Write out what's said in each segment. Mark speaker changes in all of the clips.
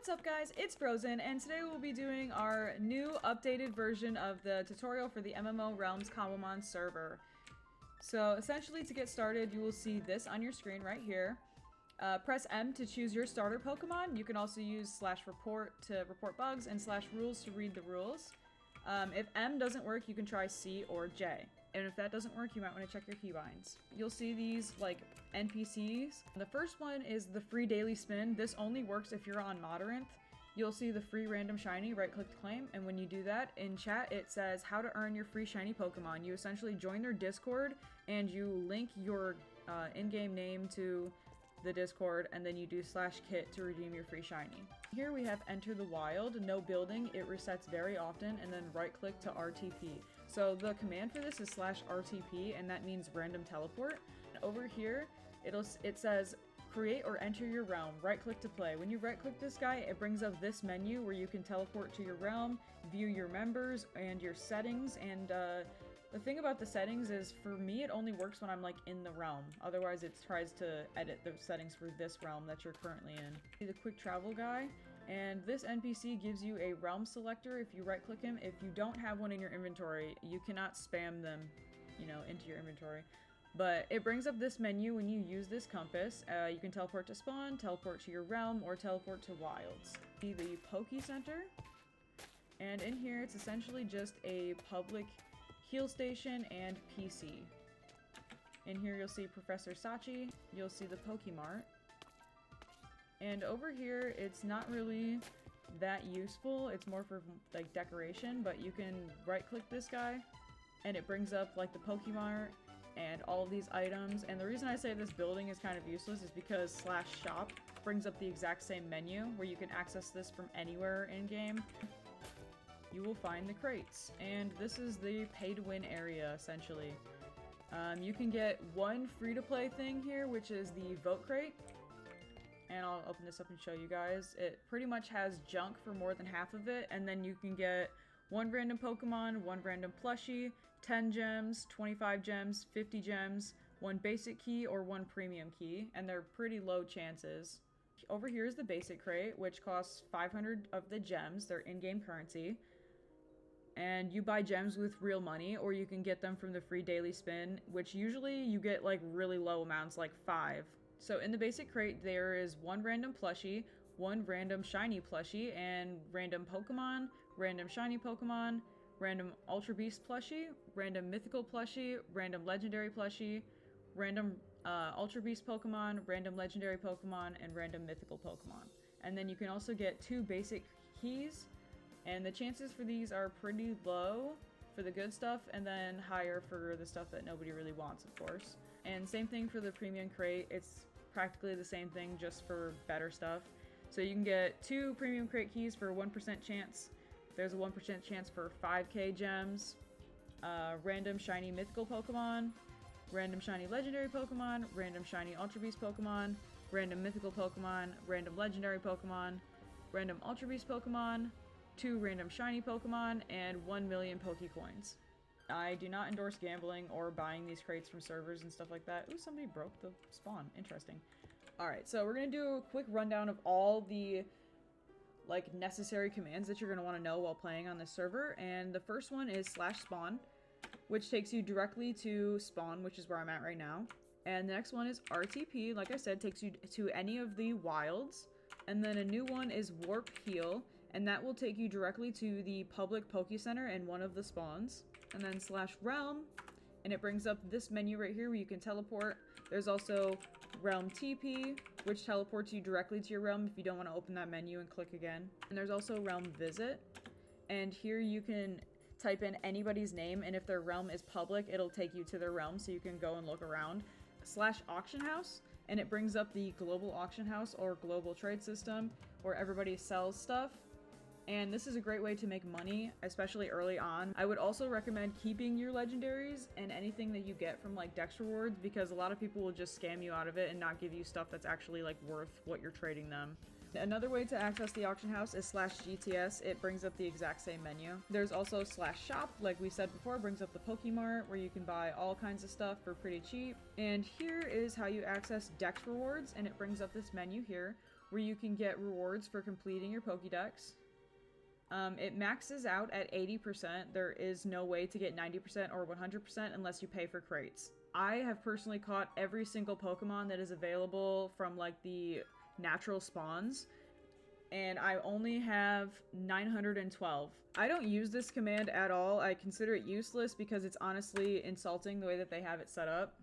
Speaker 1: What's up guys, it's Frozen, and today we'll be doing our new updated version of the tutorial for the MMO Realms Cobblemon Server. So essentially, to get started, you will see this on your screen right here. Press M to choose your starter Pokemon. You can also use /report to report bugs and /rules to read the rules. If M doesn't work, you can try C or J. And if that doesn't work, you might want to check your keybinds. You'll see these like NPCs. The first one is the free daily spin. This only works if you're on Modrinth. You'll see the free random shiny, right click to claim, and when you do that, in chat it says how to earn your free shiny Pokemon. You essentially join their Discord and you link your in-game name to the Discord, and then you do /kit to redeem your free shiny. Here we have enter the wild, no building, it resets very often, and then right click to RTP. So the command for this is /RTP, and that means random teleport. And over here, it says create or enter your realm, right click to play. When you right click this guy, it brings up this menu where you can teleport to your realm, view your members and your settings, and the thing about the settings is, for me, it only works when I'm like in the realm. Otherwise, it tries to edit the settings for this realm that you're currently in. See the quick travel guy, and this NPC gives you a realm selector if you right click him. If you don't have one in your inventory, you cannot spam them, into your inventory. But it brings up this menu when you use this compass. You can teleport to spawn, teleport to your realm, or teleport to wilds. See the Poke Center, and in here it's essentially just a public heal station and PC. In here you'll see Professor Sachi, you'll see the Pokemart, and over here it's not really that useful, it's more for like decoration, but you can right click this guy and it brings up like the Pokemart and all of these items. And the reason I say this building is kind of useless is because /shop brings up the exact same menu where you can access this from anywhere in game. You will find the crates, and this is the pay-to-win area, essentially. You can get one free-to-play thing here, which is the vote crate, and I'll open this up and show you guys. It pretty much has junk for more than half of it, and then you can get one random Pokemon, one random plushie, 10 gems, 25 gems, 50 gems, one basic key, or one premium key, and they're pretty low chances. Over here is the basic crate, which costs 500 of the gems, they're in-game currency. And you buy gems with real money, or you can get them from the free daily spin, which usually you get like really low amounts, like 5. So in the basic crate, there is one random plushie, one random shiny plushie, and random Pokemon, random shiny Pokemon, random Ultra Beast plushie, random mythical plushie, random legendary plushie, random Ultra Beast Pokemon, random legendary Pokemon, and random mythical Pokemon. And then you can also get 2 basic keys, and the chances for these are pretty low for the good stuff, and then higher for the stuff that nobody really wants, of course. And same thing for the premium crate, it's practically the same thing, just for better stuff. So you can get 2 premium crate keys for 1% chance. There's a 1% chance for 5k gems, random shiny mythical Pokemon, random shiny legendary Pokemon, random shiny Ultra Beast Pokemon, random mythical Pokemon, random legendary Pokemon, random Ultra Beast Pokemon, 2 random shiny Pokemon, and 1 million Pokecoins. I do not endorse gambling or buying these crates from servers and stuff like that. Ooh, somebody broke the spawn. Interesting. Alright, so we're gonna do a quick rundown of all the like necessary commands that you're gonna want to know while playing on this server, and the first one is /spawn, which takes you directly to spawn, which is where I'm at right now. And the next one is RTP, like I said, takes you to any of the wilds. And then a new one is warp heal, and that will take you directly to the public Poke Center and one of the spawns. And then /realm, and it brings up this menu right here where you can teleport. There's also realm TP, which teleports you directly to your realm if you don't want to open that menu and click again. And there's also realm visit, and here you can type in anybody's name, and if their realm is public, it'll take you to their realm so you can go and look around. /auction house, and it brings up the global auction house or global trade system where everybody sells stuff. And this is a great way to make money, especially early on. I would also recommend keeping your legendaries and anything that you get from like Dex rewards, because a lot of people will just scam you out of it and not give you stuff that's actually like worth what you're trading them. Another way to access the auction house is /GTS. It brings up the exact same menu. There's also /shop, like we said before, brings up the Pokemart where you can buy all kinds of stuff for pretty cheap. And here is how you access Dex rewards, and it brings up this menu here where you can get rewards for completing your Pokédex. It maxes out at 80%. There is no way to get 90% or 100% unless you pay for crates. I have personally caught every single Pokemon that is available from like the natural spawns, and I only have 912. I don't use this command at all. I consider it useless because it's honestly insulting the way that they have it set up.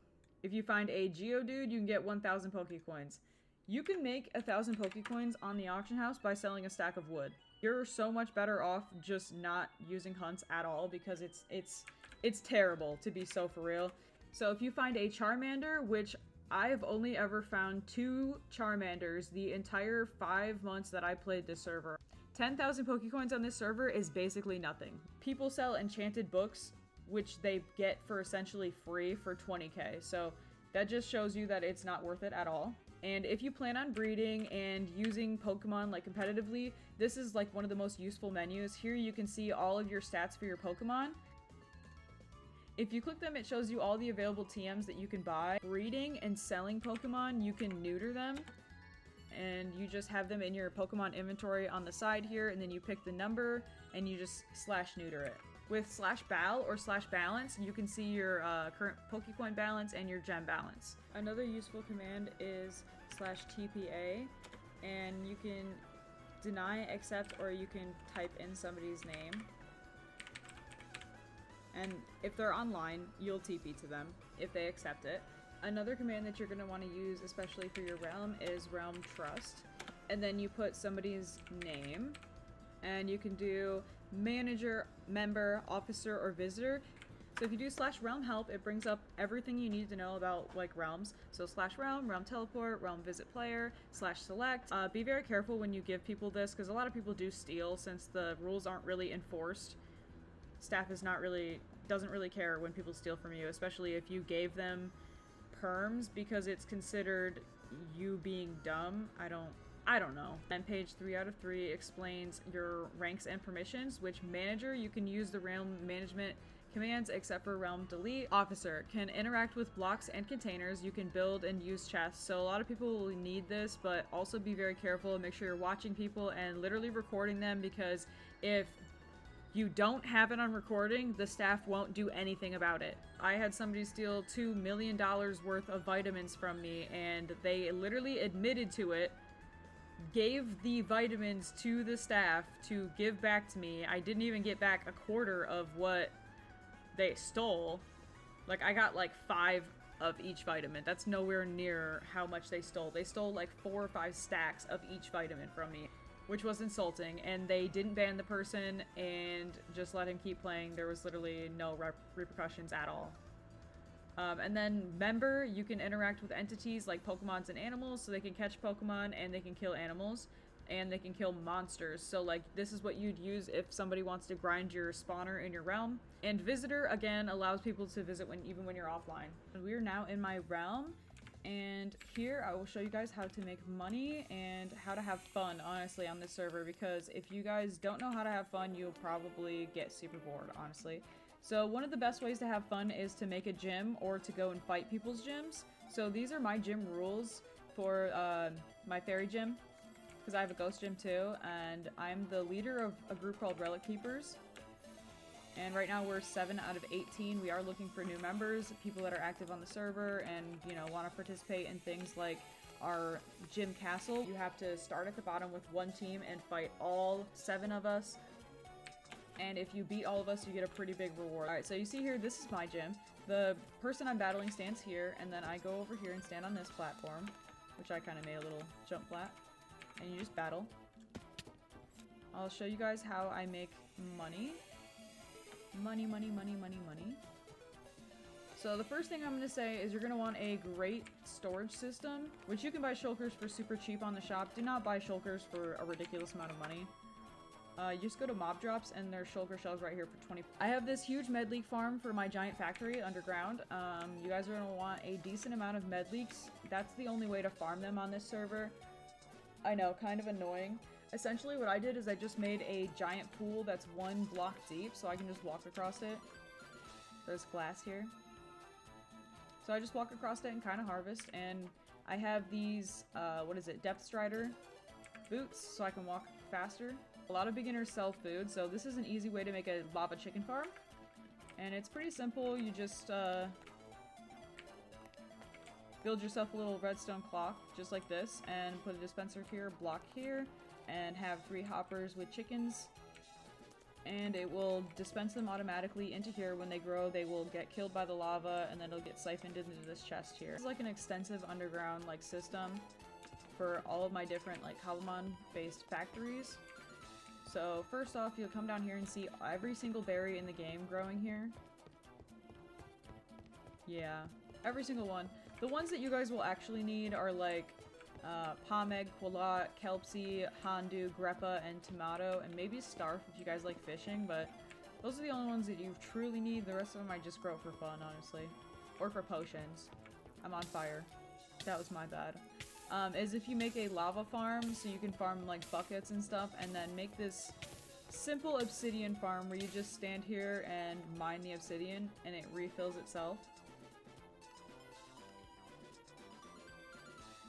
Speaker 1: If you find a Geodude, you can get 1,000 Pokecoins. You can make 1,000 Pokecoins on the auction house by selling a stack of wood. You're so much better off just not using hunts at all because it's terrible, to be so for real. So if you find a Charmander, which I've only ever found 2 Charmanders the entire 5 months that I played this server. 10,000 Pokecoins on this server is basically nothing. People sell enchanted books, which they get for essentially free for 20k, so that just shows you that it's not worth it at all. And if you plan on breeding and using Pokemon like competitively, this is like one of the most useful menus. Here you can see all of your stats for your Pokemon. If you click them, it shows you all the available TMs that you can buy. Breeding and selling Pokemon, you can neuter them. And you just have them in your Pokemon inventory on the side here, and then you pick the number and you just /neuter it. With /bal or /balance, you can see your current Pokecoin balance and your gem balance. Another useful command is /TPA, and you can deny, accept, or you can type in somebody's name. And if they're online, you'll TP to them if they accept it. Another command that you're going to want to use, especially for your realm, is realm trust. And then you put somebody's name, and you can do manager, member, officer, or visitor. So if you do /realm help, it brings up everything you need to know about like realms. So /realm, realm teleport, realm visit player, /select. Be very careful when you give people this, because a lot of people do steal since the rules aren't really enforced. Staff doesn't really care when people steal from you, especially if you gave them perms, because it's considered you being dumb. I don't know. And page 3 out of 3 explains your ranks and permissions. Which manager, you can use the realm management commands except for realm delete. Officer can interact with blocks and containers. You can build and use chests. So a lot of people will need this, but also be very careful and make sure you're watching people and literally recording them, because if you don't have it on recording, the staff won't do anything about it. I had somebody steal $2 million worth of vitamins from me, and they literally admitted to it, gave the vitamins to the staff to give back to me. I didn't even get back a quarter of what they stole. Like, I got like 5 of each vitamin. That's nowhere near how much they stole. They stole like 4 or 5 stacks of each vitamin from me, which was insulting, and they didn't ban the person and just let him keep playing. There was literally no repercussions at all. And then member, you can interact with entities like Pokemons and animals, so they can catch Pokemon and they can kill animals and they can kill monsters. So like, this is what you'd use if somebody wants to grind your spawner in your realm. And visitor, again, allows people to visit even when you're offline. And we are now in my realm, and here I will show you guys how to make money and how to have fun, honestly, on this server, because if you guys don't know how to have fun, you'll probably get super bored, honestly. So one of the best ways to have fun is to make a gym or to go and fight people's gyms. So these are my gym rules for my fairy gym, because I have a ghost gym too, and I'm the leader of a group called Relic Keepers. And right now we're 7 out of 18. We are looking for new members, people that are active on the server and, you know, want to participate in things like our gym castle. You have to start at the bottom with 1 team and fight all 7 of us. And if you beat all of us, you get a pretty big reward. Alright, so you see here, this is my gym. The person I'm battling stands here, and then I go over here and stand on this platform, which I kind of made a little jump flat. And you just battle. I'll show you guys how I make money. Money, money, money, money, money. So the first thing I'm going to say is you're going to want a great storage system, which you can buy shulkers for super cheap on the shop. Do not buy shulkers for a ridiculous amount of money. You just go to mob drops and there's shulker shells right here for 20. I have this huge med leak farm for my giant factory underground. You guys are going to want a decent amount of med leaks. That's the only way to farm them on this server. I know, kind of annoying. Essentially what I did is I just made a giant pool that's 1 block deep, so I can just walk across it. There's glass here. So I just walk across it and kind of harvest, and I have these, what is it, Depth Strider boots so I can walk faster. A lot of beginners sell food, so this is an easy way to make a lava chicken farm. And it's pretty simple. You just build yourself a little redstone clock, just like this, and put a dispenser here, block here, and have 3 hoppers with chickens. And it will dispense them automatically into here. When they grow, they will get killed by the lava, and then it'll get siphoned into this chest here. It's like an extensive underground like system for all of my different like Cobblemon-based factories. So first off, you'll come down here and see every single berry in the game growing here. Yeah, every single one. The ones that you guys will actually need are like Pomeg, Quilot, Kelpsie, Hondu, Greppa, and Tomato, and maybe Starf if you guys like fishing, but those are the only ones that you truly need. The rest of them I just grow for fun, honestly. Or for potions. I'm on fire. That was my bad. Is if you make a lava farm, so you can farm like buckets and stuff, and then make this simple obsidian farm where you just stand here and mine the obsidian, and it refills itself.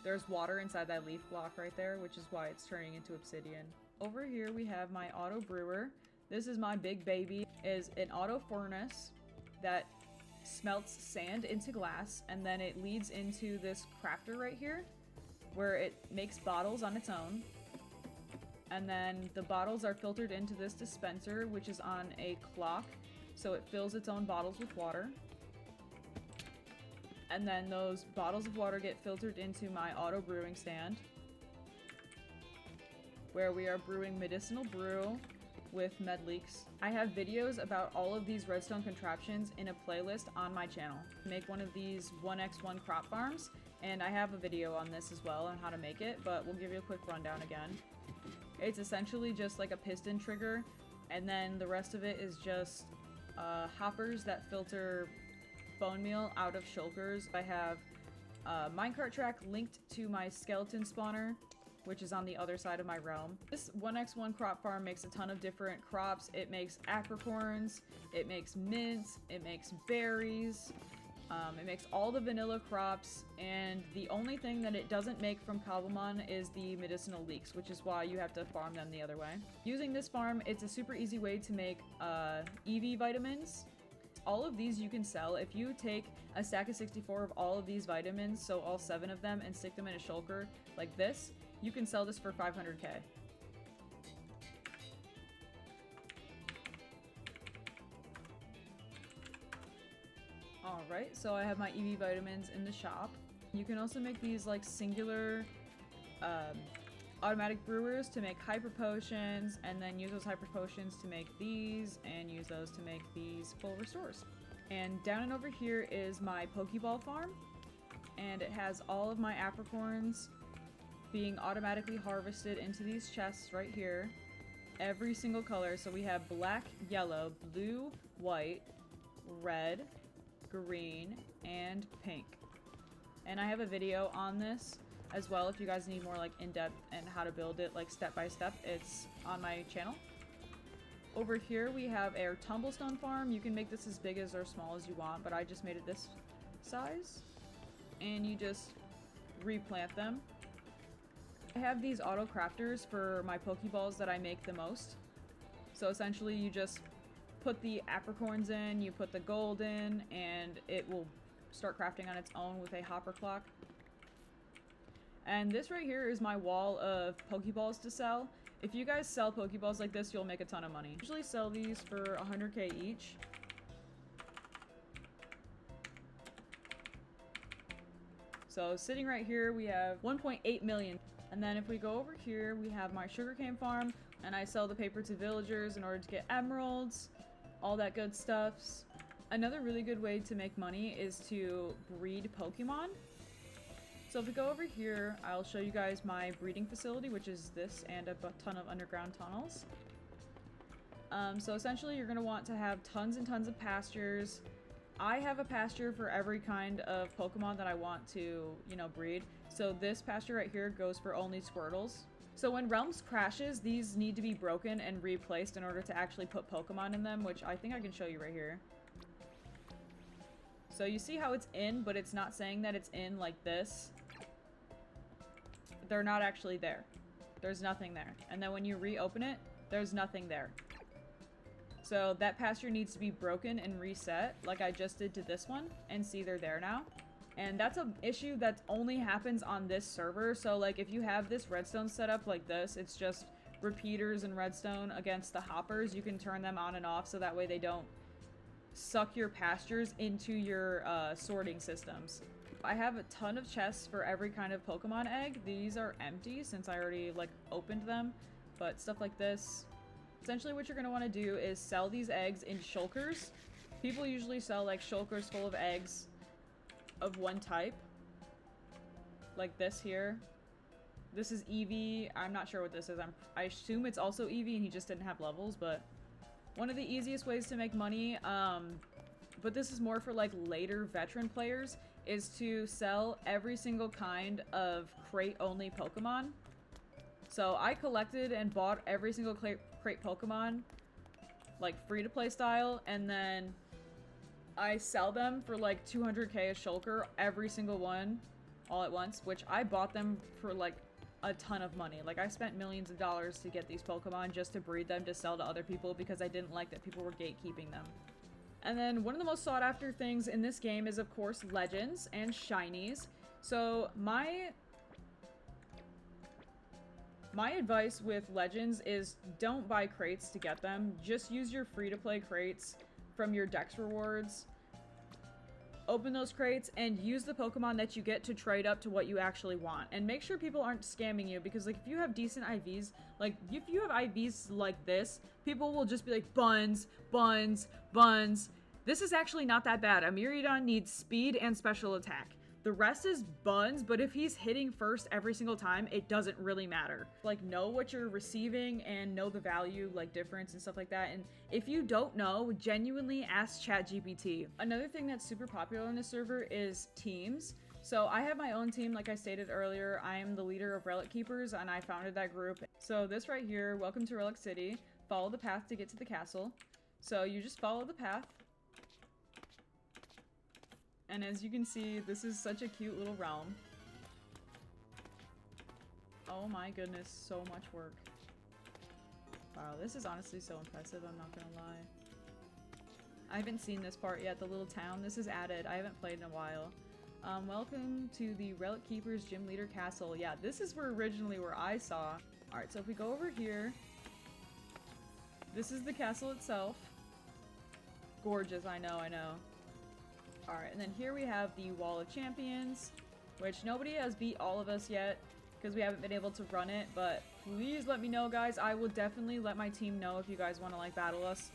Speaker 1: There's water inside that leaf block right there, which is why it's turning into obsidian. Over here we have my auto brewer. This is my big baby. It is an auto furnace that smelts sand into glass, and then it leads into this crafter right here, where it makes bottles on its own. And then the bottles are filtered into this dispenser, which is on a clock, so it fills its own bottles with water. And then those bottles of water get filtered into my auto brewing stand, where we are brewing medicinal brew with med leaks. I have videos about all of these redstone contraptions in a playlist on my channel. Make one of these 1x1 crop farms, and I have a video on this as well on how to make it, but we'll give you a quick rundown again. It's essentially just like a piston trigger, and then the rest of it is just hoppers that filter bone meal out of shulkers. I have a minecart track linked to my skeleton spawner, which is on the other side of my realm. This 1x1 crop farm makes a ton of different crops. It makes apricorns, it makes mints, it makes berries, it makes all the vanilla crops, and the only thing that it doesn't make from Cobblemon is the medicinal leeks, which is why you have to farm them the other way. Using this farm, it's a super easy way to make EV vitamins. All of these you can sell. If you take a stack of 64 of all of these vitamins, so all 7 of them, and stick them in a shulker like this, you can sell this for 500k. Alright, so I have my EV vitamins in the shop. You can also make these like singular automatic brewers to make hyper potions, and then use those hyper potions to make these, and use those to make these full restores. And down and over here is my Pokeball farm, and it has all of my apricorns being automatically harvested into these chests right here. Every single color, so we have black, yellow, blue, white, red, green, and pink. And I have a video on this as well if you guys need more like in-depth and how to build it like step by step. It's on my channel. Over here we have our tumblestone farm. You can make this as big as or small as you want, but I just made it this size. And you just replant them. I have these auto crafters for my Pokeballs that I make the most. So essentially you just put the apricorns in, you put the gold in, and it will start crafting on its own with a hopper clock. And this right here is my wall of Pokeballs to sell. If you guys sell Pokeballs like this, you'll make a ton of money. I usually sell these for 100k each. So sitting right here, we have 1.8 million. And then if we go over here, we have my sugarcane farm, and I sell the paper to villagers in order to get emeralds, all that good stuffs. Another really good way to make money is to breed Pokemon. So if we go over here, I'll show you guys my breeding facility, which is this and a ton of underground tunnels. So essentially you're going to want to have tons and tons of pastures. I have a pasture for every kind of Pokemon that I want to, you know, breed. So this pasture right here goes for only Squirtles. So when Realms crashes, these need to be broken and replaced in order to actually put Pokemon in them, which I think I can show you right here. So you see how it's in, but it's not saying that it's in like this. They're not actually there. there's nothing there. And then when you reopen it, there's nothing there. So that pasture needs to be broken and reset, like I just did to this one, and see they're there now. And that's an issue that only happens on this server. So like if you have this redstone set up like this, it's just repeaters and redstone against the hoppers. You can turn them on and off so that way they don't suck your pastures into your sorting systems. I have a ton of chests for every kind of Pokemon egg. These are empty since I already like opened them, but stuff like this. Essentially what you're going to want to do is sell these eggs in shulkers. People usually sell like shulkers full of eggs of one type. Like this here. This is Eevee. I'm not sure what this is. I assume it's also Eevee and he just didn't have levels, but one of the easiest ways to make money, but this is more for like later veteran players, is to sell every single kind of crate-only Pokemon. So I collected and bought every single crate Pokemon, like free-to-play style, and then I sell them for like 200k a shulker, every single one, all at once, which I bought them for like a ton of money. Like I spent millions of dollars to get these Pokemon just to breed them to sell to other people because I didn't like that people were gatekeeping them. And then one of the most sought after things in this game is of course legends and shinies. So my advice with legends is don't buy crates to get them. Just use your free-to-play crates from your Dex rewards. Open those crates and use the Pokemon that you get to trade up to what you actually want. And make sure people aren't scamming you, because like if you have decent IVs, like if you have IVs like this, people will just be like buns, buns, buns. This is actually not that bad. A Miraidon needs speed and special attack. The rest is buns, but if he's hitting first every single time, it doesn't really matter. Like, know what you're receiving and know the value, like, difference and stuff like that. And if you don't know, genuinely ask ChatGPT. Another thing that's super popular on this server is teams. So I have my own team, like I stated earlier. I am the leader of Relic Keepers, and I founded that group. So this right here, welcome to Relic City. Follow the path to get to the castle. So you just follow the path. And as you can see, this is such a cute little realm. Oh my goodness, so much work. Wow, this is honestly so impressive, I'm not gonna lie. I haven't seen this part yet, the little town. This is added. I haven't played in a while. Welcome to the Relic Keepers Gym Leader Castle. Yeah, this is originally where I saw. Alright, so if we go over here, this is the castle itself. Gorgeous, I know, I know. Alright, and then here we have the Wall of Champions, which nobody has beat all of us yet, because we haven't been able to run it, but please let me know, guys. I will definitely let my team know if you guys want to, like, battle us.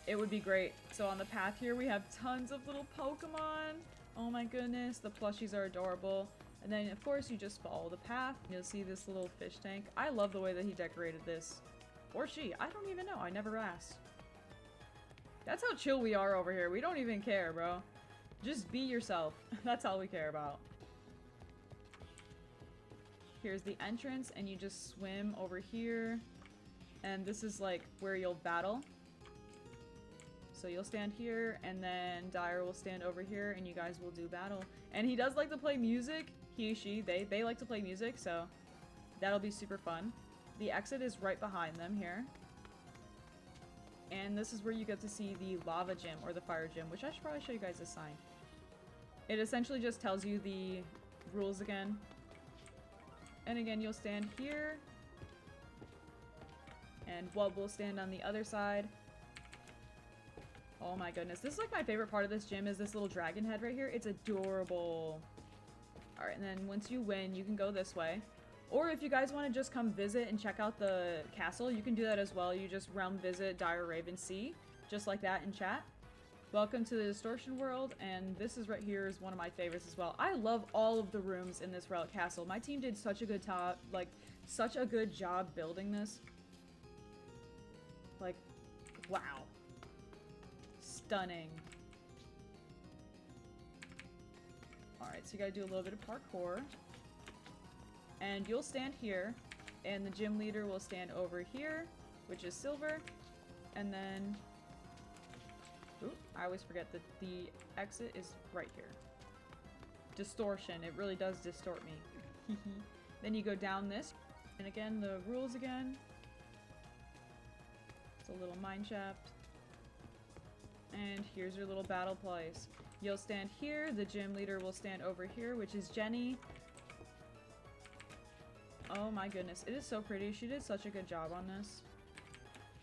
Speaker 1: It would be great. So on the path here, we have tons of little Pokemon. Oh my goodness, the plushies are adorable. And then, of course, you just follow the path. You'll see this little fish tank. I love the way that he decorated this. Or she. I don't even know. I never asked. That's how chill we are over here. We don't even care, bro. Just be yourself. That's all we care about. Here's the entrance, and you just swim over here. And this is like where you'll battle. So you'll stand here, and then Dyer will stand over here, and you guys will do battle. And he does like to play music. He, she, they like to play music, so that'll be super fun. The exit is right behind them here. And this is where you get to see the lava gym, or the fire gym, which I should probably show you guys this sign. It essentially just tells you the rules again. And again, you'll stand here. And Wub will stand on the other side. Oh my goodness. This is like my favorite part of this gym is this little dragon head right here. It's adorable. Alright, and then once you win, you can go this way. Or if you guys want to just come visit and check out the castle, you can do that as well. You just realm visit Dire Raven Sea, just like that in chat. Welcome to the Distortion World, and this is right here is one of my favorites as well. I love all of the rooms in this Relic Castle. My team did such a good such a good job building this. Like, wow. Stunning. Alright, so you gotta do a little bit of parkour. And you'll stand here, and the gym leader will stand over here, which is silver, and then... Ooh, I always forget that the exit is right here. Distortion. It really does distort me. Then you go down this, And again, the rules again. It's a little mine shaft. And here's your little battle place. You'll stand here, the gym leader will stand over here, which is Jenny. Oh my goodness, it is so pretty. She did such a good job on this.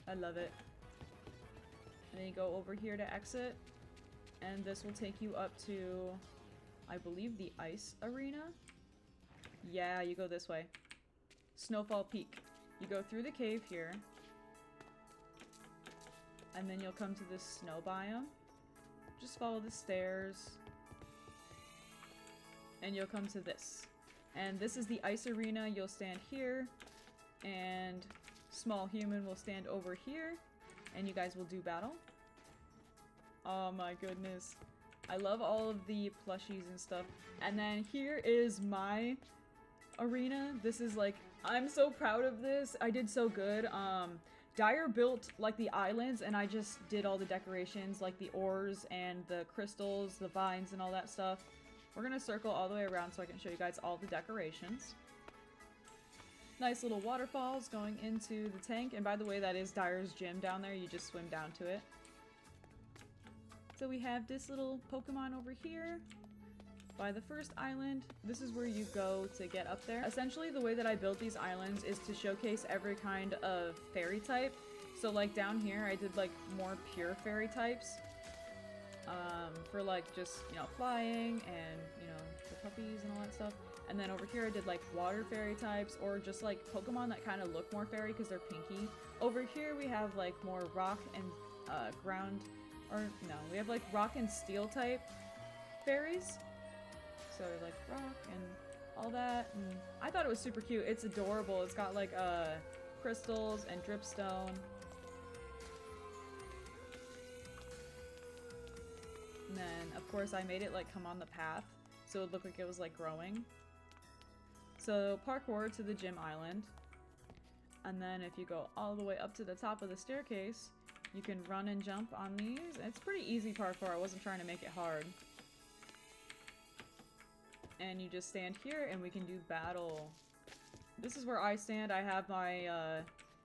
Speaker 1: I love it. And then you go over here to exit, and this will take you up to, I believe, the ice arena? Yeah, you go this way. Snowfall Peak. You go through the cave here, and then you'll come to this snow biome. Just follow the stairs, and you'll come to this. And this is the ice arena. You'll stand here, and Small Human will stand over here, and you guys will do battle. Oh my goodness. I love all of the plushies and stuff. And then here is my arena. This is like, I'm so proud of this. I did so good. Dyer built like the islands, and I just did all the decorations, like the ores and the crystals, the vines and all that stuff. We're gonna circle all the way around so I can show you guys all the decorations. Nice little waterfalls going into the tank, and by the way, that is Dyer's gym down there. You just swim down to it. So we have this little Pokemon over here by the first island. This is where you go to get up there. Essentially, the way that I built these islands is to showcase every kind of fairy type. So like down here, I did like more pure fairy types for like just, you know, flying and, you know, the puppies and all that stuff. And then over here I did like water fairy types, or just like Pokemon that kind of look more fairy because they're pinky. Over here we have like more rock and ground, or no, we have like rock and steel type fairies. So like rock and all that, and I thought it was super cute. It's adorable. It's got like crystals and dripstone. And then of course I made it like come on the path so it looked like it was like growing. So parkour to the gym island, and then if you go all the way up to the top of the staircase, you can run and jump on these. It's pretty easy parkour. I wasn't trying to make it hard. And you just stand here and we can do battle. This is where I stand. I have my,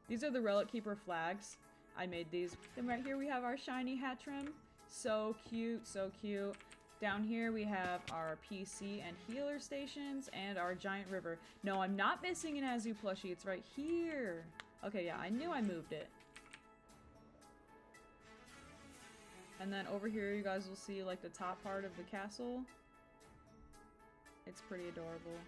Speaker 1: these are the Relic Keeper flags. I made these. Then right here we have our shiny hat trim. So cute, so cute. Down here we have our PC and healer stations and our giant river. No, I'm not missing an Azu plushie. It's right here. Okay, yeah, I knew I moved it. And then over here you guys will see like the top part of the castle. It's pretty adorable.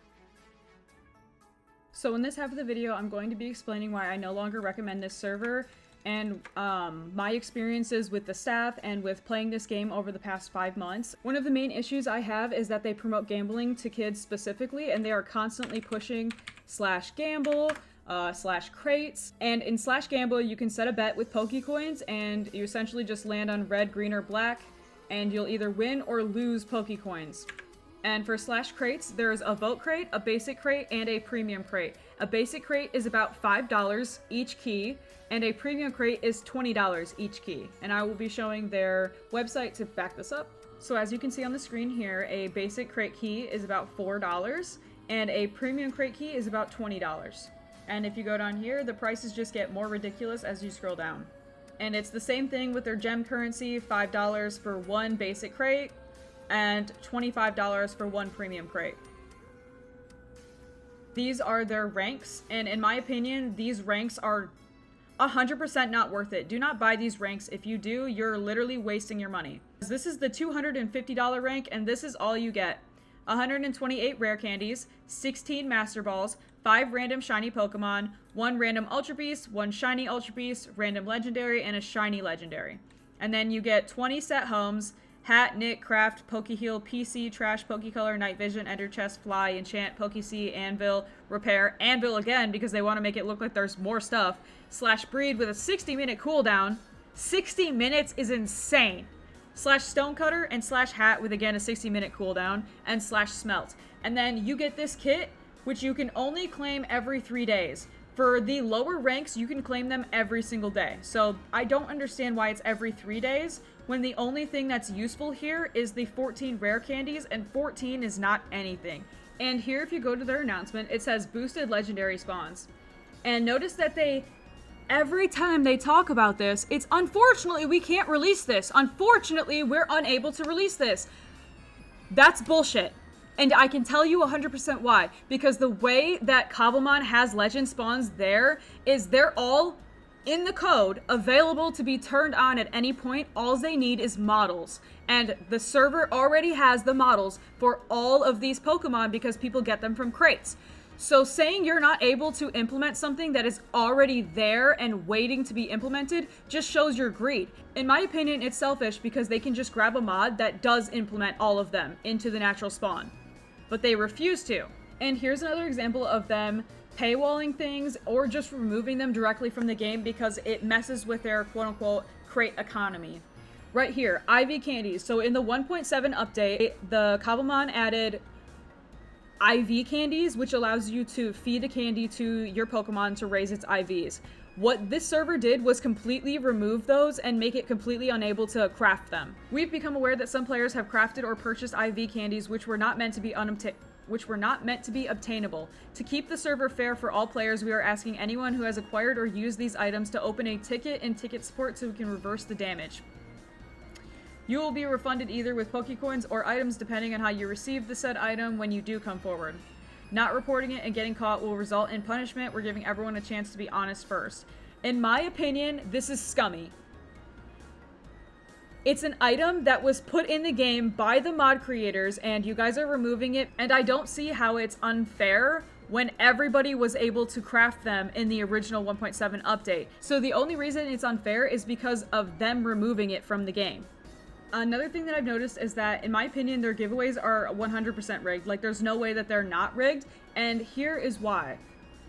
Speaker 1: So in this half of the video, I'm going to be explaining why I no longer recommend this server, and my experiences with the staff and with playing this game over the past 5 months. One of the main issues I have is that they promote gambling to kids specifically, and they are constantly pushing /gamble, /crates. And in /gamble, you can set a bet with Pokecoins, and you essentially just land on red, green, or black, and you'll either win or lose Pokecoins. And for /crates, there's a vote crate, a basic crate, and a premium crate. A basic crate is about $5 each key, and a premium crate is $20 each key. And I will be showing their website to back this up. So as you can see on the screen here, a basic crate key is about $4, and a premium crate key is about $20. And if you go down here, the prices just get more ridiculous as you scroll down. And it's the same thing with their gem currency, $5 for one basic crate, and $25 for one premium crate. These are their ranks, and in my opinion, these ranks are 100% not worth it. Do not buy these ranks. If you do, you're literally wasting your money. This is the $250 rank, and this is all you get. 128 rare candies, 16 master balls, 5 random shiny Pokemon, 1 random Ultra Beast, 1 shiny Ultra Beast, random legendary, and a shiny legendary. And then you get 20 set homes, hat, knit, craft, Pokeheal, PC, trash, Pokecolor, night vision, enter chest, fly, enchant, Pokesea, anvil, repair, anvil again because they want to make it look like there's more stuff, /breed with a 60-minute cooldown. 60 minutes is insane. /stonecutter and /hat with again a 60-minute cooldown, and /smelt. And then you get this kit, which you can only claim every 3 days. For the lower ranks, you can claim them every single day. So I don't understand why it's every 3 days, when the only thing that's useful here is the 14 rare candies, and 14 is not anything. And here, if you go to their announcement, it says boosted legendary spawns. And notice that every time they talk about this, it's unfortunately we can't release this. Unfortunately, we're unable to release this. That's bullshit. And I can tell you 100% why. Because the way that Cobblemon has legend spawns there is they're all in the code, available to be turned on at any point. All they need is models. And the server already has the models for all of these Pokemon because people get them from crates. So saying you're not able to implement something that is already there and waiting to be implemented just shows your greed. In my opinion, it's selfish because they can just grab a mod that does implement all of them into the natural spawn. But they refuse to. And here's another example of them paywalling things or just removing them directly from the game because it messes with their quote-unquote crate economy. Right here, IV candies. So in the 1.7 update, the Cobblemon added IV candies, which allows you to feed a candy to your Pokemon to raise its IVs. What this server did was completely remove those and make it completely unable to craft them. We've become aware that some players have crafted or purchased IV candies which were not meant to be obtainable. To keep the server fair for all players, we are asking anyone who has acquired or used these items to open a ticket in ticket support so we can reverse the damage. You will be refunded either with Pokecoins or items depending on how you receive the said item when you do come forward. Not reporting it and getting caught will result in punishment. We're giving everyone a chance to be honest first. In my opinion, this is scummy. It's an item that was put in the game by the mod creators and you guys are removing it, and I don't see how it's unfair when everybody was able to craft them in the original 1.7 update. So the only reason it's unfair is because of them removing it from the game. Another thing that I've noticed is that, in my opinion, their giveaways are 100% rigged. Like, there's no way that they're not rigged, and here is why.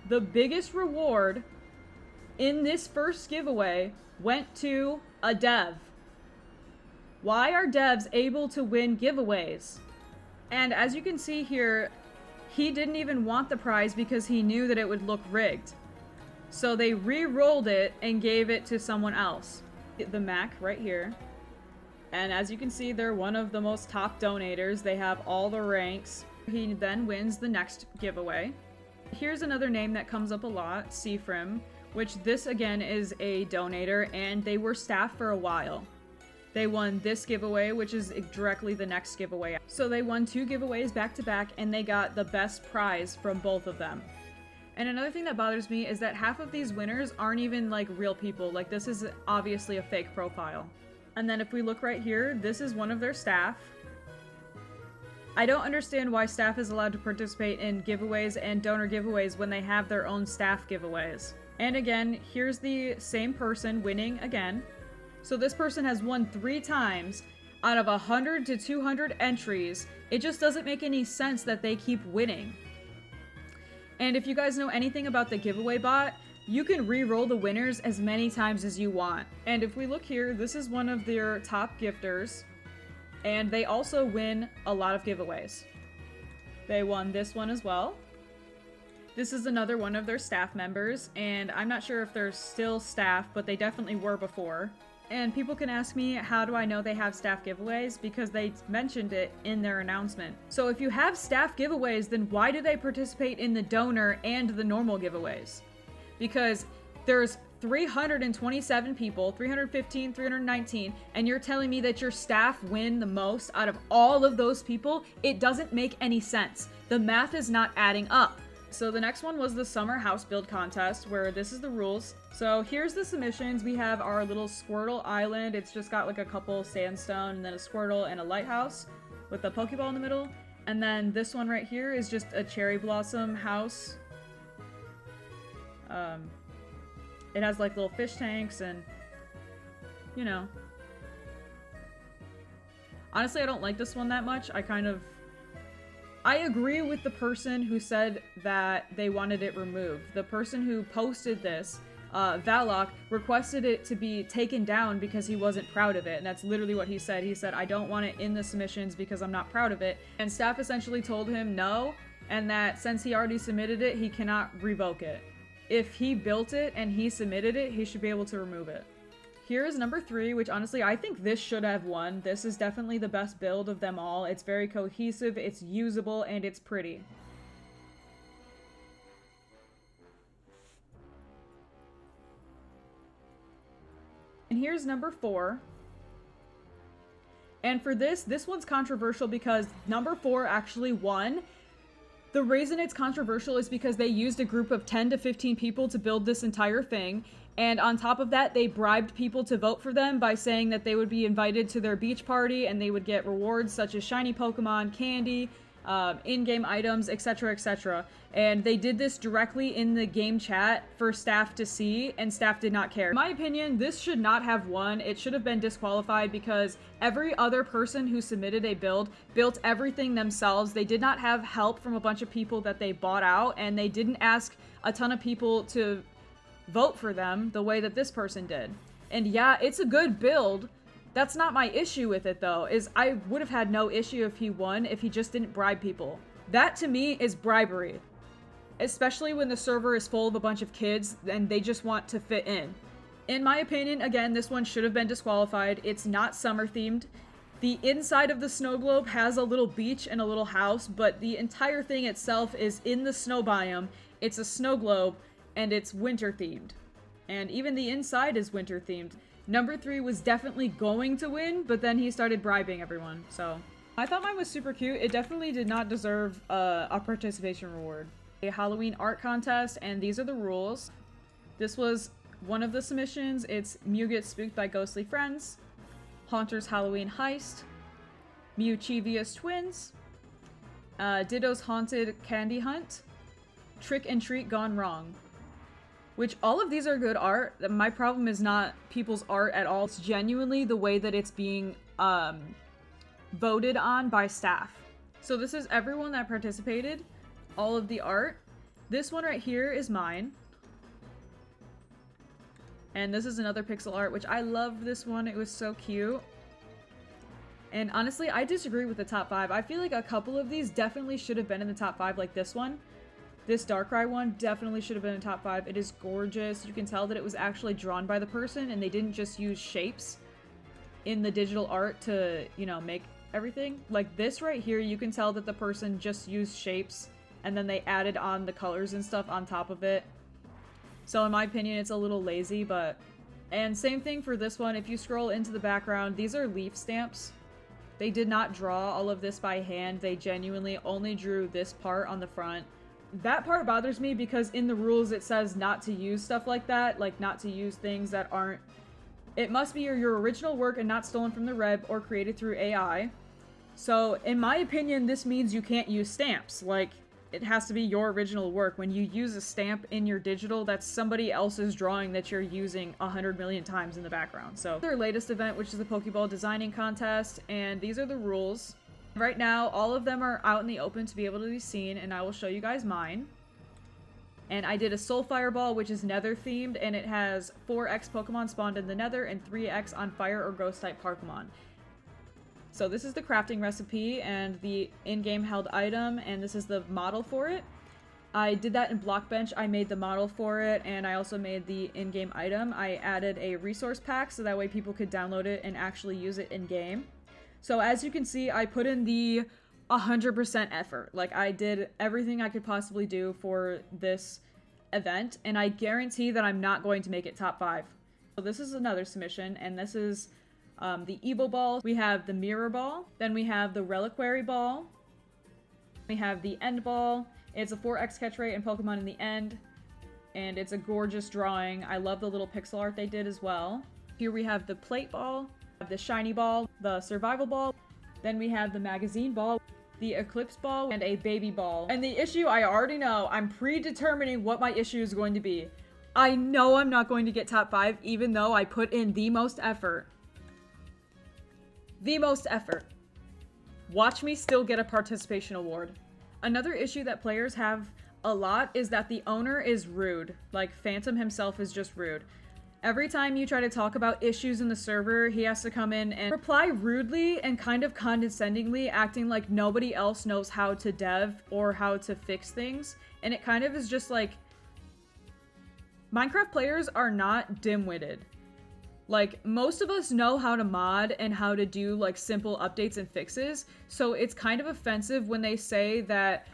Speaker 1: The biggest reward in this first giveaway went to a dev. Why are devs able to win giveaways? And as you can see here, he didn't even want the prize because he knew that it would look rigged. So they re-rolled it and gave it to someone else. The Mac right here. And as you can see, they're one of the most top donators. They have all the ranks. He then wins the next giveaway. Here's another name that comes up a lot, Seafrim, which this again is a donator, and they were staff for a while. They won this giveaway, which is directly the next giveaway. So they won 2 giveaways back to back, and they got the best prize from both of them. And another thing that bothers me is that half of these winners aren't even like real people. Like, this is obviously a fake profile. And then if we look right here, this is one of their staff. I don't understand why staff is allowed to participate in giveaways and donor giveaways when they have their own staff giveaways. And again, here's the same person winning again. So this person has won 3 times out of 100 to 200 entries. It just doesn't make any sense that they keep winning. And if you guys know anything about the giveaway bot, you can re-roll the winners as many times as you want. And if we look here, this is one of their top gifters, and they also win a lot of giveaways. They won this one as well. This is another one of their staff members, and I'm not sure if they're still staff, but they definitely were before. And people can ask me, how do I know they have staff giveaways? Because they mentioned it in their announcement. So if you have staff giveaways, then why do they participate in the donor and the normal giveaways? Because there's 327 people, 315, 319, and you're telling me that your staff win the most out of all of those people? It doesn't make any sense. The math is not adding up. So the next one was the summer house build contest, where this is the rules. So here's the submissions. We have our little Squirtle island. It's just got like a couple sandstone and then a Squirtle and a lighthouse with a Pokeball in the middle. And then this one right here is just a cherry blossom house. It has like little fish tanks and, you know. Honestly, I don't like this one that much. I agree with the person who said that they wanted it removed. The person who posted this, Valok, requested it to be taken down because he wasn't proud of it. And that's literally what he said. He said, I don't want it in the submissions because I'm not proud of it. And staff essentially told him no, and that since he already submitted it, he cannot revoke it. If he built it and he submitted it, he should be able to remove it. Here is number 3, which honestly, I think this should have won. This is definitely the best build of them all. It's very cohesive, it's usable, and it's pretty. And here's number 4. And for this one's controversial because number 4 actually won. The reason it's controversial is because they used a group of 10 to 15 people to build this entire thing. And on top of that, they bribed people to vote for them by saying that they would be invited to their beach party and they would get rewards such as shiny Pokemon, candy, in-game items, etc., etc. And they did this directly in the game chat for staff to see, and staff did not care. In my opinion, this should not have won. It should have been disqualified because every other person who submitted a build built everything themselves. They did not have help from a bunch of people that they bought out, and they didn't ask a ton of people to vote for them the way that this person did. And yeah, it's a good build. That's not my issue with it though, is I would have had no issue if he won if he just didn't bribe people. That to me is bribery. Especially when the server is full of a bunch of kids and they just want to fit in. In my opinion, again, this one should have been disqualified. It's not summer themed. The inside of the snow globe has a little beach and a little house, but the entire thing itself is in the snow biome. It's a snow globe and it's winter themed. And even the inside is winter themed. Number 3 was definitely going to win, but then he started bribing everyone, so. I thought mine was super cute. It definitely did not deserve a participation reward. A Halloween art contest, and these are the rules. This was one of the submissions. It's Mew gets spooked by ghostly friends, Haunter's Halloween heist, Mewchievous twins, Ditto's haunted candy hunt, Trick and treat gone wrong. Which all of these are good art. My problem is not people's art at all. It's genuinely the way that it's being voted on by staff. So this is everyone that participated, all of the art. This one right here is mine. And this is another pixel art, which I love this one. It was so cute. And honestly, I disagree with the top 5. I feel like a couple of these definitely should have been in the top 5, like this one. This Darkrai one definitely should have been in top 5. It is gorgeous. You can tell that it was actually drawn by the person and they didn't just use shapes in the digital art to, you know, make everything. Like this right here, you can tell that the person just used shapes and then they added on the colors and stuff on top of it. So in my opinion, it's a little lazy, but... And same thing for this one. If you scroll into the background, these are leaf stamps. They did not draw all of this by hand. They genuinely only drew this part on the front. That part bothers me because in the rules it says not to use stuff like that, like not to use things that aren't... It must be your original work and not stolen from the Reb or created through AI. So in my opinion, this means you can't use stamps. Like, it has to be your original work. When you use a stamp in your digital, that's somebody else's drawing that you're using 100 million times in the background. So their latest event, which is the Pokeball designing contest, and these are the rules. Right now, all of them are out in the open to be able to be seen, and I will show you guys mine. And I did a Soul Fireball, which is Nether themed, and it has 4x Pokemon spawned in the Nether and 3x on Fire or Ghost type Pokemon. So this is the crafting recipe and the in-game held item, and this is the model for it. I did that in Blockbench. I made the model for it, and I also made the in-game item. I added a resource pack so that way people could download it and actually use it in-game. So as you can see, I put in the 100% effort. Like, I did everything I could possibly do for this event, and I guarantee that I'm not going to make it top 5. So this is another submission, and this is the Evo Ball. We have the Mirror Ball. Then we have the Reliquary Ball. We have the End Ball. It's a 4x catch rate and Pokemon in the end, and it's a gorgeous drawing. I love the little pixel art they did as well. Here we have the Plate Ball, the Shiny Ball, the Survival Ball. Then we have the Magazine Ball, the Eclipse Ball, and a Baby Ball. And the issue, I already know. I'm predetermining what my issue is going to be. I know I'm not going to get top 5, even though I put in the most effort. The most effort. Watch me still get a participation award. Another issue that players have a lot is that the owner is rude. Like, Phantom himself is just rude. Every time you try to talk about issues in the server, he has to come in and reply rudely and kind of condescendingly, acting like nobody else knows how to dev or how to fix things. And it kind of is just like, Minecraft players are not dim-witted. Like, most of us know how to mod and how to do, like, simple updates and fixes, so it's kind of offensive when they say that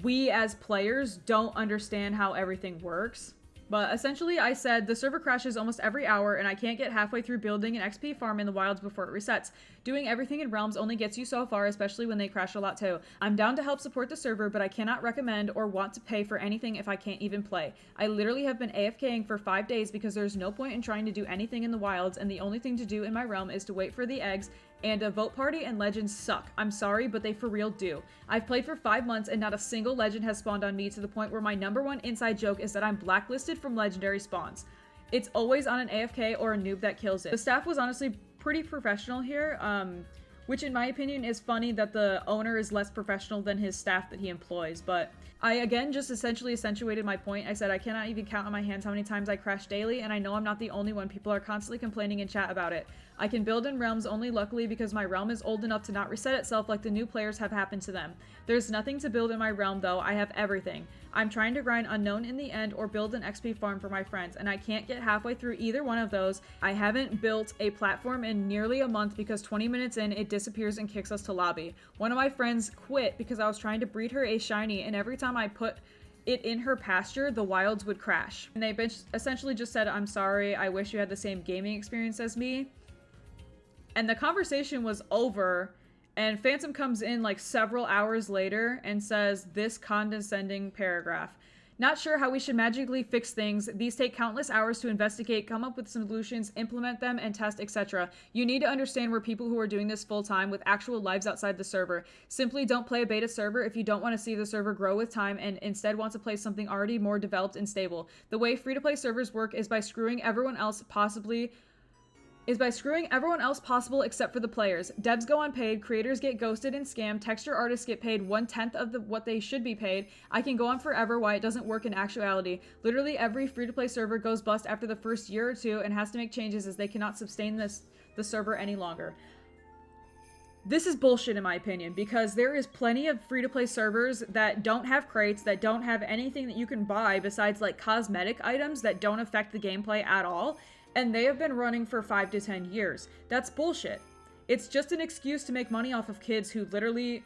Speaker 1: we as players don't understand how everything works. But essentially I said the server crashes almost every hour and I can't get halfway through building an XP farm in the wilds before it resets. Doing everything in realms only gets you so far, especially when they crash a lot too. I'm down to help support the server, but I cannot recommend or want to pay for anything if I can't even play. I literally have been AFKing for 5 days because there's no point in trying to do anything in the wilds, and the only thing to do in my realm is to wait for the eggs, and a vote party and legends suck. I'm sorry, but they for real do. I've played for 5 months and not a single legend has spawned on me, to the point where my #1 inside joke is that I'm blacklisted from legendary spawns. It's always on an AFK or a noob that kills it. The staff was honestly pretty professional here, which in my opinion is funny that the owner is less professional than his staff that he employs, but I again just essentially accentuated my point. I said I cannot even count on my hands how many times I crash daily, and I know I'm not the only one. People are constantly complaining in chat about it. I can build in realms only luckily because my realm is old enough to not reset itself like the new players have happened to them. There's nothing to build in my realm though, I have everything. I'm trying to grind unknown in the end or build an XP farm for my friends, and I can't get halfway through either one of those. I haven't built a platform in nearly a month because 20 minutes in it disappears and kicks us to lobby. One of my friends quit because I was trying to breed her a shiny, and every time I put it in her pasture, the wilds would crash. And they essentially just said, I'm sorry, I wish you had the same gaming experience as me. And the conversation was over, and Phantom comes in like several hours later and says this condescending paragraph. Not sure how we should magically fix things. These take countless hours to investigate, come up with solutions, implement them, and test, etc. You need to understand we're people who are doing this full time with actual lives outside the server. Simply don't play a beta server if you don't want to see the server grow with time and instead want to play something already more developed and stable. The way free-to-play servers work is by screwing everyone else possible except for the players. Devs go unpaid, creators get ghosted and scammed, texture artists get paid 1/10 of what they should be paid. I can go on forever why it doesn't work in actuality. Literally every free-to-play server goes bust after the first year or two and has to make changes as they cannot sustain the server any longer. This is bullshit in my opinion, because there is plenty of free-to-play servers that don't have crates, that don't have anything that you can buy besides like cosmetic items that don't affect the gameplay at all. And they have been running for 5 to 10 years. That's bullshit. It's just an excuse to make money off of kids who literally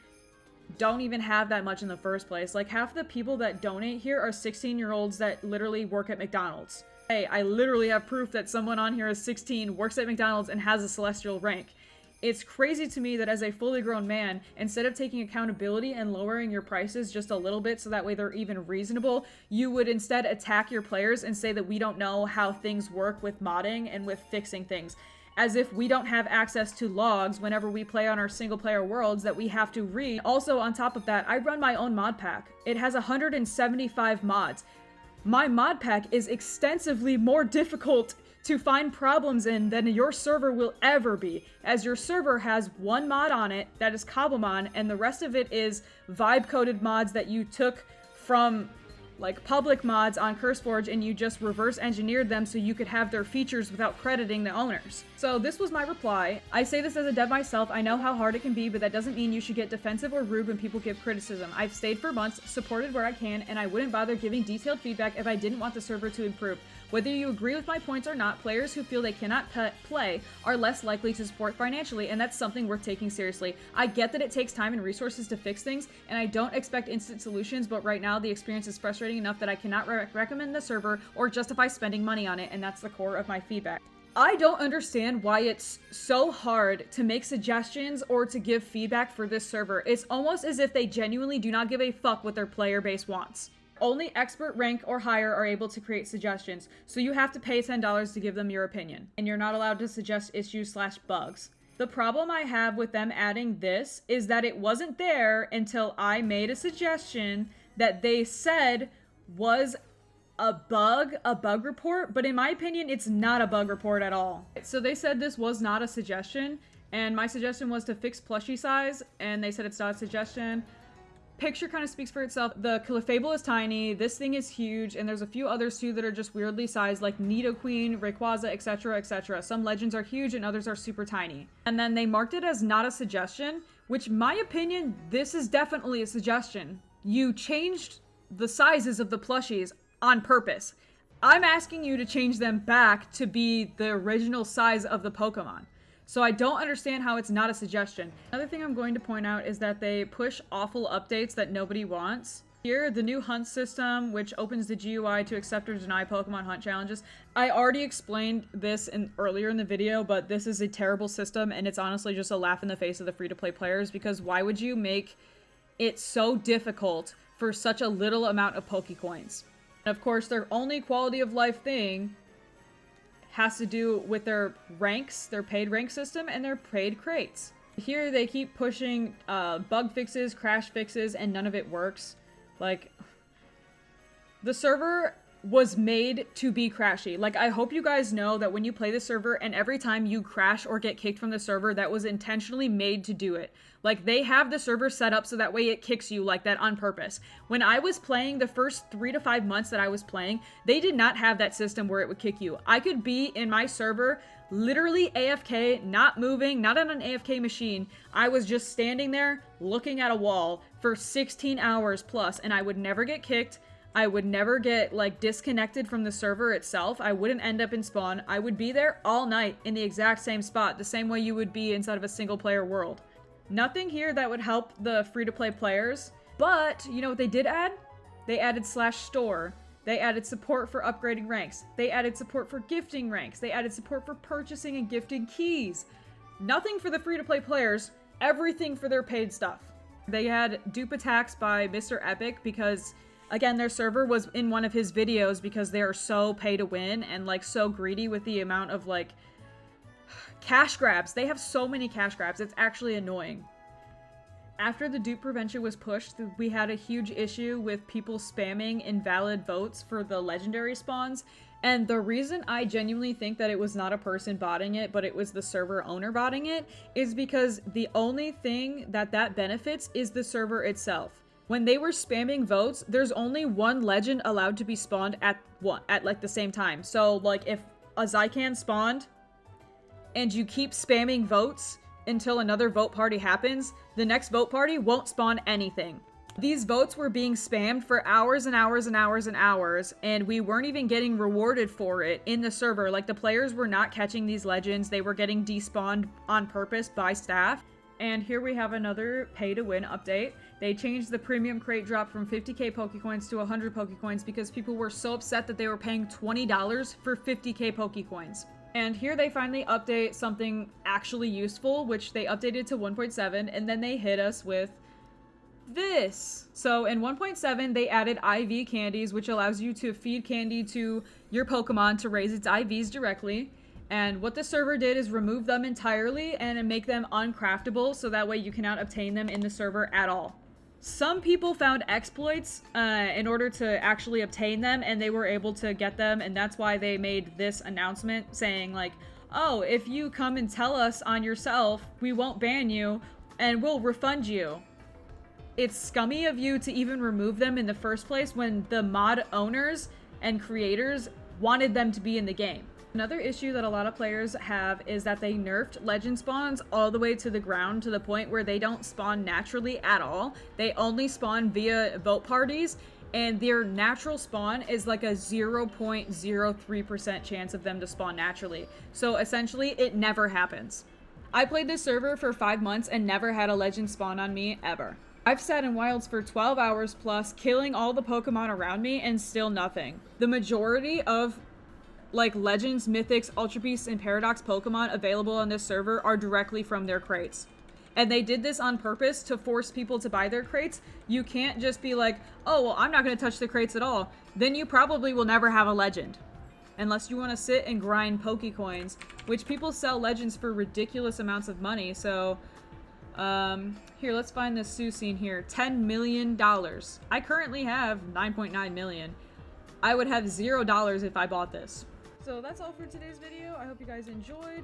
Speaker 1: don't even have that much in the first place. Like, half the people that donate here are 16-year-olds that literally work at McDonald's. Hey, I literally have proof that someone on here is 16, works at McDonald's, and has a celestial rank. It's crazy to me that as a fully grown man, instead of taking accountability and lowering your prices just a little bit so that way they're even reasonable, you would instead attack your players and say that we don't know how things work with modding and with fixing things. As if we don't have access to logs whenever we play on our single player worlds that we have to read. Also, on top of that, I run my own mod pack. It has 175 mods. My mod pack is extensively more difficult to find problems in than your server will ever be, as your server has one mod on it that is Cobblemon, and the rest of it is vibe-coded mods that you took from like public mods on Curseforge and you just reverse engineered them so you could have their features without crediting the owners. So this was my reply. I say this as a dev myself. I know how hard it can be, but that doesn't mean you should get defensive or rude when people give criticism. I've stayed for months, supported where I can, and I wouldn't bother giving detailed feedback if I didn't want the server to improve. Whether you agree with my points or not, players who feel they cannot play are less likely to support financially, and that's something worth taking seriously. I get that it takes time and resources to fix things, and I don't expect instant solutions, but right now the experience is frustrating enough that I cannot recommend the server or justify spending money on it, and that's the core of my feedback. I don't understand why it's so hard to make suggestions or to give feedback for this server. It's almost as if they genuinely do not give a fuck what their player base wants. Only expert rank or higher are able to create suggestions, so you have to pay $10 to give them your opinion, and you're not allowed to suggest issues/bugs. The problem I have with them adding this is that it wasn't there until I made a suggestion that they said was a bug report, but in my opinion, it's not a bug report at all. So they said this was not a suggestion, and my suggestion was to fix plushie size, and they said it's not a suggestion. Picture kind of speaks for itself. The Clefable is tiny, this thing is huge, and there's a few others too that are just weirdly sized, like Nidoqueen, Rayquaza, etc, etc. Some legends are huge and others are super tiny. And then they marked it as not a suggestion, which my opinion, this is definitely a suggestion. You changed the sizes of the plushies on purpose. I'm asking you to change them back to be the original size of the Pokemon. So I don't understand how it's not a suggestion. Another thing I'm going to point out is that they push awful updates that nobody wants. Here, the new hunt system, which opens the GUI to accept or deny Pokemon hunt challenges. I already explained this earlier in the video, but this is a terrible system, and it's honestly just a laugh in the face of the free-to-play players, because why would you make it so difficult for such a little amount of Pokecoins? And of course, their only quality of life thing has to do with their ranks, their paid rank system, and their paid crates. Here, they keep pushing bug fixes, crash fixes, and none of it works. Like, the server was made to be crashy. Like, I hope you guys know that when you play the server and every time you crash or get kicked from the server, that was intentionally made to do it. Like, they have the server set up so that way it kicks you like that on purpose. When I was playing, the first 3 to 5 months that I was playing, they did not have that system where it would kick you. I could be in my server literally AFK, not moving, not on an AFK machine. I was just standing there looking at a wall for 16 hours plus, and I would never get kicked. I would never get, like, disconnected from the server itself. I wouldn't end up in spawn. I would be there all night in the exact same spot, the same way you would be inside of a single-player world. Nothing here that would help the free-to-play players, but you know what they did add? They added /store. They added support for upgrading ranks. They added support for gifting ranks. They added support for purchasing and gifting keys. Nothing for the free-to-play players, everything for their paid stuff. They had dupe attacks by Mr. Epic because, again, their server was in one of his videos because they are so pay to win and, like, so greedy with the amount of, like, cash grabs. They have so many cash grabs, it's actually annoying. After the dupe prevention was pushed, we had a huge issue with people spamming invalid votes for the legendary spawns, and the reason I genuinely think that it was not a person botting it, but it was the server owner botting it, is because the only thing that benefits is the server itself. When they were spamming votes, there's only one legend allowed to be spawned at like the same time. So like if a Zycan spawned and you keep spamming votes until another vote party happens, the next vote party won't spawn anything. These votes were being spammed for hours and hours and hours and hours, and we weren't even getting rewarded for it in the server. Like, the players were not catching these legends, they were getting despawned on purpose by staff. And here we have another pay-to-win update. They changed the premium crate drop from 50k Pokecoins to 100 Pokecoins because people were so upset that they were paying $20 for 50k Pokecoins. And here they finally update something actually useful, which they updated to 1.7, and then they hit us with this. So in 1.7, they added IV candies, which allows you to feed candy to your Pokemon to raise its IVs directly. And what the server did is remove them entirely and make them uncraftable, so that way you cannot obtain them in the server at all. Some people found exploits in order to actually obtain them, and they were able to get them, and that's why they made this announcement saying like, oh, if you come and tell us on yourself, we won't ban you and we'll refund you. It's scummy of you to even remove them in the first place when the mod owners and creators wanted them to be in the game. Another issue that a lot of players have is that they nerfed legend spawns all the way to the ground, to the point where they don't spawn naturally at all. They only spawn via vote parties, and their natural spawn is like a 0.03% chance of them to spawn naturally. So essentially, it never happens. I played this server for 5 months and never had a legend spawn on me, ever. I've sat in wilds for 12 hours plus, killing all the Pokemon around me, and still nothing. The majority of like Legends, Mythics, Ultra Beasts, and Paradox Pokemon available on this server are directly from their crates. And they did this on purpose to force people to buy their crates. You can't just be like, oh, well, I'm not going to touch the crates at all. Then you probably will never have a legend. Unless you want to sit and grind Pokecoins, which people sell legends for ridiculous amounts of money. So, here, let's find this Sue scene here. $10 million. I currently have 9.9 million. I would have $0 if I bought this. So that's all for today's video. I hope you guys enjoyed.